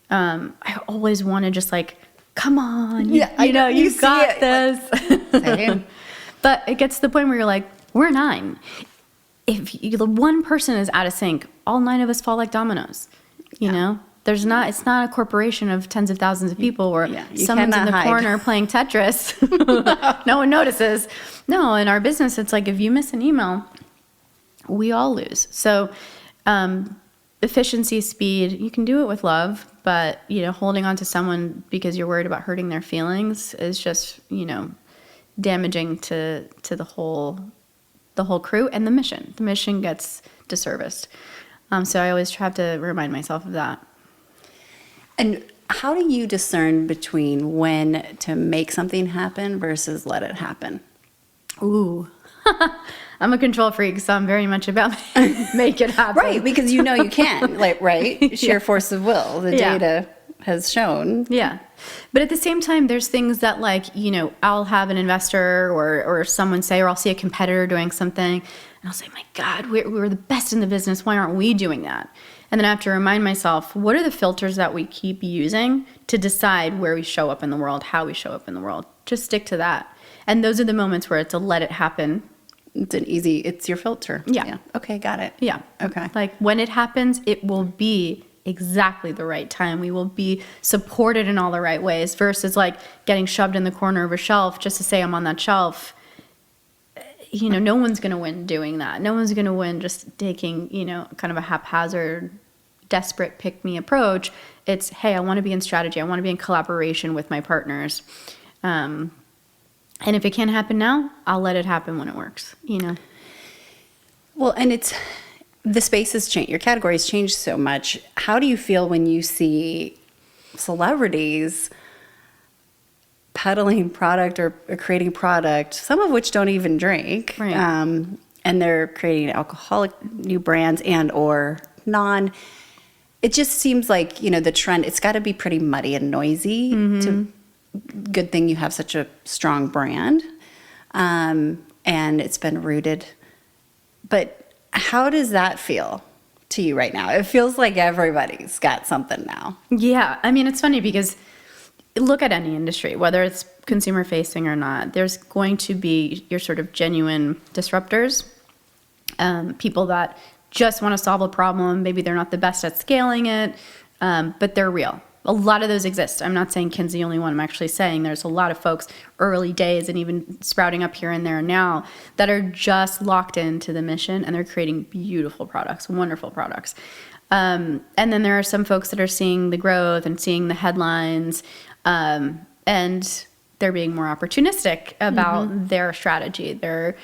I always want to just like, come on, you know, you got this. Same. But it gets to the point where you're like, we're 9. If the one person is out of sync, all 9 of us fall like dominoes. You know, it's not a corporation of tens of thousands of people where someone's in the corner playing Tetris. No one notices. No, in our business, it's like if you miss an email, we all lose. So efficiency, speed, you can do it with love, but, you know, holding on to someone because you're worried about hurting their feelings is just, you know, damaging to the whole crew and the mission. The mission gets disserviced. So I always have to remind myself of that. And how do you discern between when to make something happen versus let it happen? Ooh. I'm a control freak, so I'm very much about make it happen. Right, because you know you can, like, right? Sheer force of will. The data has shown. Yeah. But at the same time, there's things that, like, you know, I'll have an investor or someone say, or I'll see a competitor doing something, and I'll say, my God, we're the best in the business. Why aren't we doing that? And then I have to remind myself, what are the filters that we keep using to decide where we show up in the world, how we show up in the world? Just stick to that. And those are the moments where it's a let it happen. It's your filter. Yeah. Okay, got it. Yeah. Okay. Like when it happens, it will be exactly the right time. We will be supported in all the right ways versus like getting shoved in the corner of a shelf just to say I'm on that shelf. You know, no one's going to win doing that. No one's going to win just taking, you know, kind of a haphazard, desperate pick-me approach. It's, hey, I want to be in strategy. I want to be in collaboration with my partners. And if it can't happen now, I'll let it happen when it works, you know? Well, and the space has changed. Your categories changed so much. How do you feel when you see celebrities peddling product or creating product, some of which don't even drink. Right. And they're creating alcoholic new brands and or non. It just seems like, you know, the trend, it's got to be pretty muddy and noisy. Good thing you have such a strong brand. And it's been rooted. But how does that feel to you right now? It feels like everybody's got something now. Yeah. I mean, it's funny because look at any industry, whether it's consumer facing or not, there's going to be your sort of genuine disruptors, people that just want to solve a problem. Maybe they're not the best at scaling it, but they're real. A lot of those exist. I'm not saying Kin's the only one. I'm actually saying there's a lot of folks early days and even sprouting up here and there now that are just locked into the mission and they're creating beautiful products, wonderful products. And then there are some folks that are seeing the growth and seeing the headlines, and they're being more opportunistic about their strategy. They're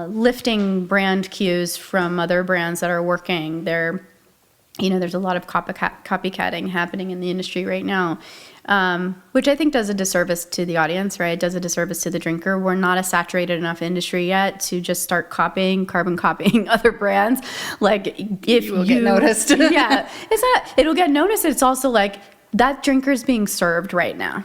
lifting brand cues from other brands that are working. They're, you know, there's a lot of copycatting happening in the industry right now, which I think does a disservice to the audience, right? It does a disservice to the drinker. We're not a saturated enough industry yet to just start carbon copying other brands. Like if you get noticed. Yeah, it'll get noticed. It's also like that drinker is being served right now.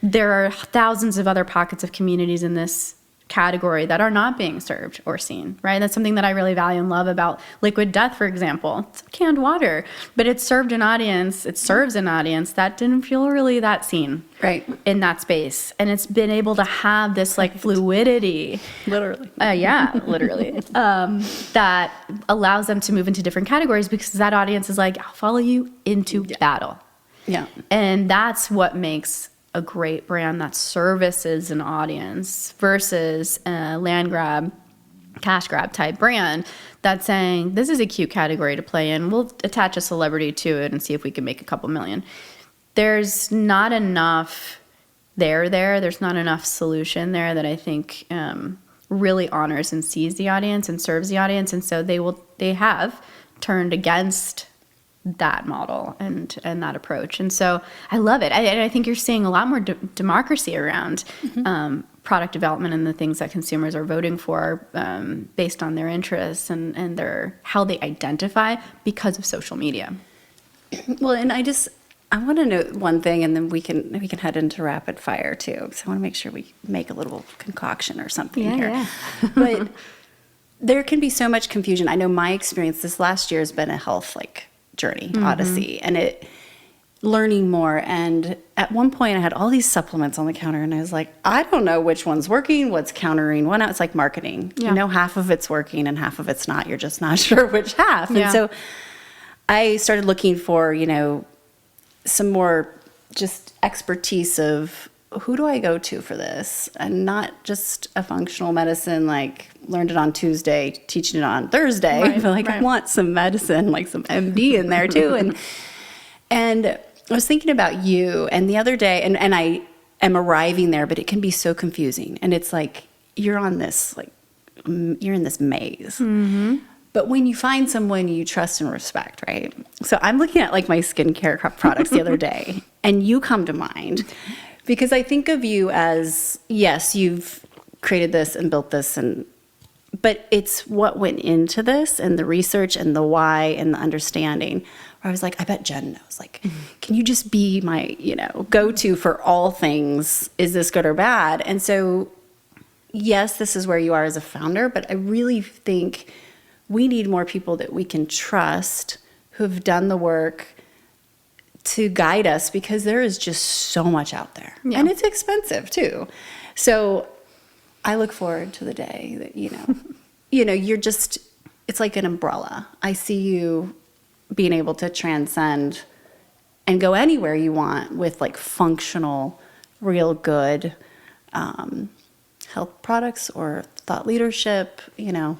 There are thousands of other pockets of communities in this category that are not being served or seen, right? That's something that I really value and love about Liquid Death, for example. It's canned water, but it serves an audience that didn't feel really that seen, right, in that space. And it's been able to have this like fluidity, literally, literally, that allows them to move into different categories because that audience is like, I'll follow you into battle. Yeah. And that's what makes a great brand that services an audience versus a land grab, cash grab type brand that's saying, this is a cute category to play in. We'll attach a celebrity to it and see if we can make a couple million. There's not enough there's not enough solution there that I think really honors and sees the audience and serves the audience. And so they have turned against that model and that approach. And so I love it. I think you're seeing a lot more democracy around product development and the things that consumers are voting for based on their interests and their how they identify because of social media. Well, and I want to note one thing, and then we can head into rapid fire too. So I want to make sure we make a little concoction or something here. Yeah. But there can be so much confusion. I know my experience this last year has been a health journey, odyssey, and learning more. And at one point I had all these supplements on the counter and I was like, I don't know which one's working, what's countering one out. It's like marketing. Yeah. You know, half of it's working and half of it's not. You're just not sure which half. Yeah. And so I started looking for, you know, some more just expertise of who do I go to for this, and not just a functional medicine, like learned it on Tuesday, teaching it on Thursday. Right, but I want some medicine, like some MD in there too. And I was thinking about you, and the other day, and I am arriving there, but it can be so confusing. And it's like, you're in this maze. But when you find someone you trust and respect, right? So I'm looking at my skincare products the other day, and you come to mind. Because I think of you as, yes, you've created this and built this, but it's what went into this and the research and the why and the understanding. Where I was like, I bet Jen knows. Can you just be my, go-to for all things? Is this good or bad? And so, yes, this is where you are as a founder, but I really think we need more people that we can trust who have done the work to guide us, because there is just so much out there. Yeah. And it's expensive too. So I look forward to the day that, you're just, it's like an umbrella. I see you being able to transcend and go anywhere you want with functional, real good health products or thought leadership,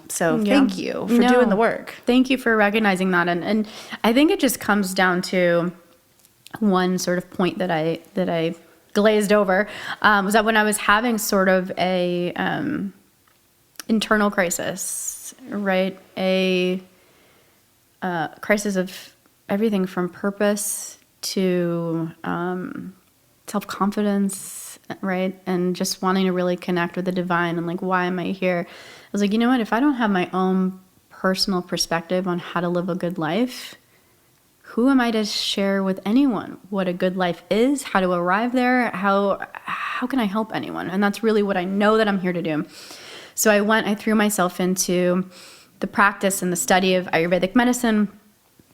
So thank you for doing the work. Thank you for recognizing that. And I think it just comes down to one sort of point that I glazed over, was that when I was having sort of a internal crisis, right? A crisis of everything from purpose to self-confidence, right? And just wanting to really connect with the divine and like, why am I here? I was like, you know what? If I don't have my own personal perspective on how to live a good life, who am I to share with anyone what a good life is, how to arrive there, how can I help anyone? And that's really what I know that I'm here to do. So I threw myself into the practice and the study of Ayurvedic medicine,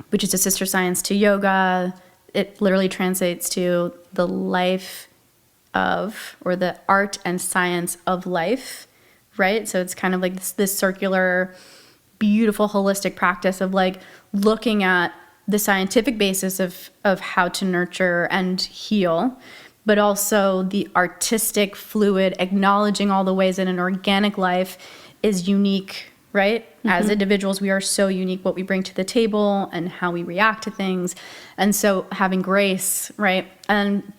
which is a sister science to yoga. It literally translates to the life of, or the art and science of life, right? So it's kind of like this circular, beautiful, holistic practice of like looking at the scientific basis of how to nurture and heal, but also the artistic, fluid, acknowledging all the ways that an organic life is unique, right? As individuals, we are so unique, what we bring to the table and how we react to things. And so having grace, right? And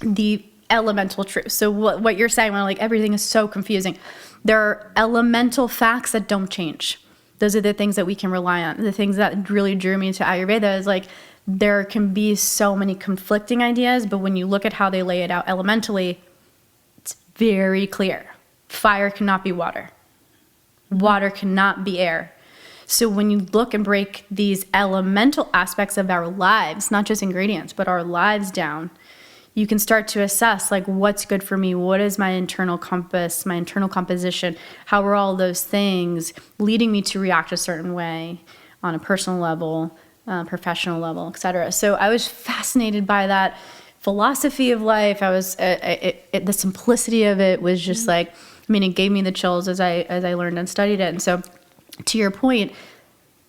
the elemental truth. So what you're saying when like everything is so confusing, there are elemental facts that don't change. Those are the things that we can rely on. The things that really drew me to Ayurveda is like, there can be so many conflicting ideas, but when you look at how they lay it out elementally, it's very clear. Fire cannot be water. Water cannot be air. So when you look and break these elemental aspects of our lives, not just ingredients, but our lives down, you can start to assess like what's good for me, what is my internal compass, my internal composition, how are all those things leading me to react a certain way on a personal level, professional level, etc. So I was fascinated by that philosophy of life. I was the simplicity of it was just like, I mean, it gave me the chills as I learned and studied it. And so to your point,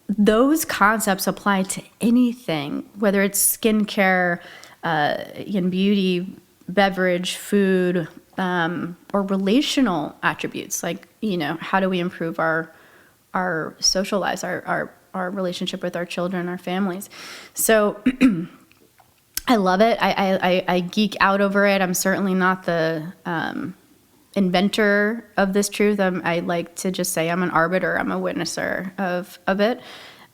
those concepts apply to anything, whether it's skincare, in beauty, beverage, food, or relational attributes. Like, you know, how do we improve our social lives, our relationship with our children, our families? So I love it. I geek out over it. I'm certainly not the inventor of this truth. I like to just say I'm an arbiter. I'm a witnesser of it.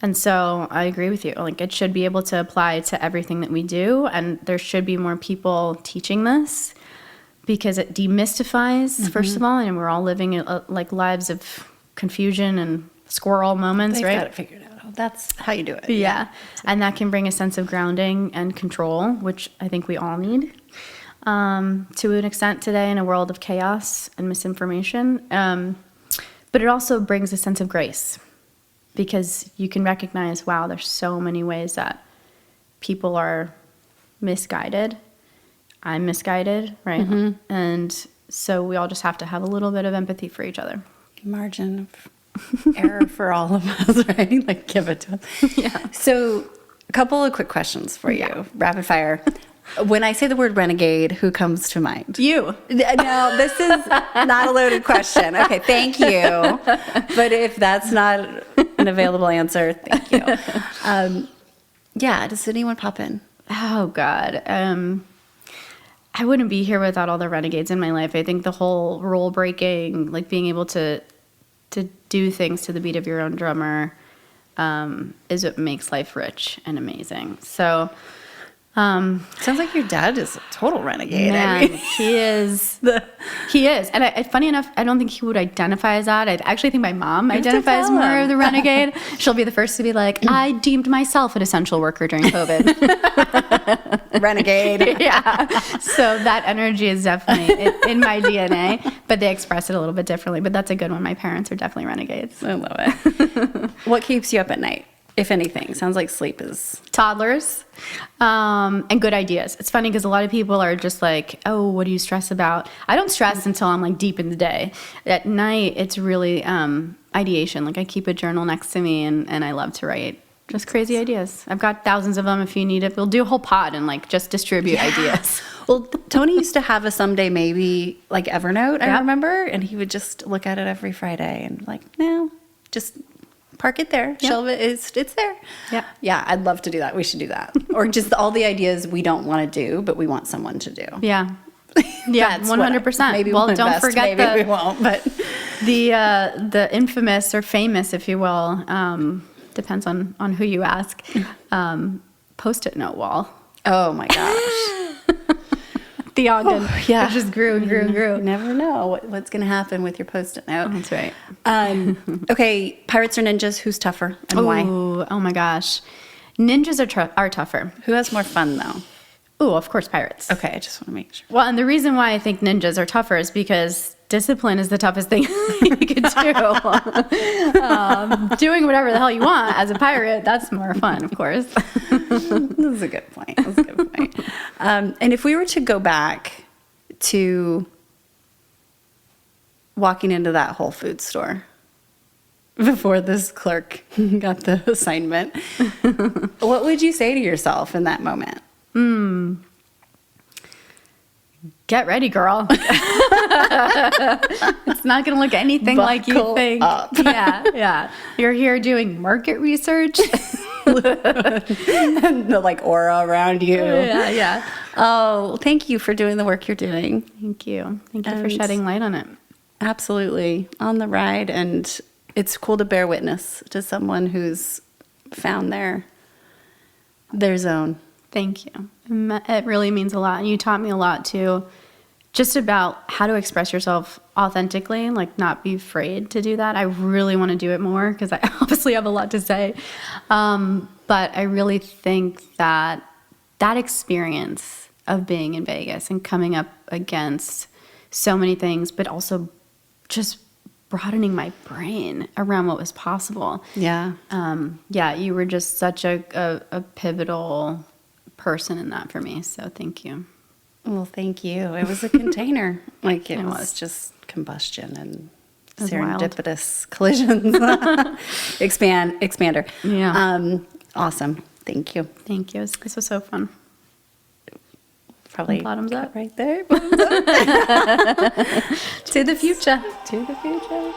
And so I agree with you. Like, it should be able to apply to everything that we do. And there should be more people teaching this because it demystifies, first of all, and we're all living like lives of confusion and squirrel moments, right? They've got it figured out. Oh, that's how you do it. Yeah. And that can bring a sense of grounding and control, which I think we all need to an extent today in a world of chaos and misinformation. But it also brings a sense of grace, because you can recognize, wow, there's so many ways that people are misguided. I'm misguided, right? And so we all just have to have a little bit of empathy for each other. Margin of error for all of us, right? Like, give it to us. Yeah. So a couple of quick questions for you. Rapid fire. When I say the word renegade, who comes to mind? You. No, this is not a loaded question. Okay, thank you. But if that's not an available answer, thank you. Yeah, does anyone pop in? Oh, God. I wouldn't be here without all the renegades in my life. I think the whole rule breaking, like being able to do things to the beat of your own drummer, is what makes life rich and amazing. So... sounds like your dad is a total renegade. Man, I mean, he is. He is. And funny enough, I don't think he would identify as that. I actually think my mom identifies more of the renegade. She'll be the first to be like, I deemed myself an essential worker during COVID. Renegade. Yeah. So that energy is definitely in my DNA, but they express it a little bit differently. But that's a good one. My parents are definitely renegades. I love it. What keeps you up at night, if anything? Sounds like sleep is... Toddlers, and good ideas. It's funny because a lot of people are just like, oh, what do you stress about? I don't stress until I'm like deep in the day. At night, it's really ideation. Like, I keep a journal next to me and I love to write just crazy ideas. I've got thousands of them if you need it. We'll do a whole pod and like just distribute ideas. Well, Tony used to have a someday maybe like Evernote, I remember, and he would just look at it every Friday and like, no, just... park it there. Yeah. Shelve it. It's there. Yeah. Yeah. I'd love to do that. We should do that. Or just all the ideas we don't want to do, but we want someone to do. Yeah. Yeah. 100%. Maybe well, we'll don't invest, forget maybe we won't, but the infamous or famous, if you will, depends on who you ask, Post-it note wall. oh my gosh. the Ogden. Yeah. It just grew and grew and grew. You never know what's going to happen with your Post-it note. That's right. Okay, pirates or ninjas, who's tougher and why? Oh my gosh. Ninjas are tougher. Who has more fun, though? Oh, of course, pirates. Okay, I just want to make sure. Well, and the reason why I think ninjas are tougher is because discipline is the toughest thing you could do. Doing whatever the hell you want as a pirate, that's more fun, of course. This is a good point. That's a good point. And if we were to go back to walking into that Whole Foods store before this clerk got the assignment, what would you say to yourself in that moment? Get ready, girl. It's not going to look anything like you think. Up. Yeah. You're here doing market research. And the aura around you. Yeah. Oh, thank you for doing the work you're doing. Thank you for shedding light on it. Absolutely. On the ride. And it's cool to bear witness to someone who's found their zone. Thank you. It really means a lot. And you taught me a lot too, just about how to express yourself authentically, not be afraid to do that. I really want to do it more because I obviously have a lot to say. But I really think that experience of being in Vegas and coming up against so many things, but also just broadening my brain around what was possible. Yeah. You were just such a pivotal person in that for me. So thank you. Well, thank you. It was a container. It was just combustion and serendipitous collisions. Expander. Yeah. Awesome. Thank you. Thank you. This was so fun. Probably bottoms up right there. To the future. To the future.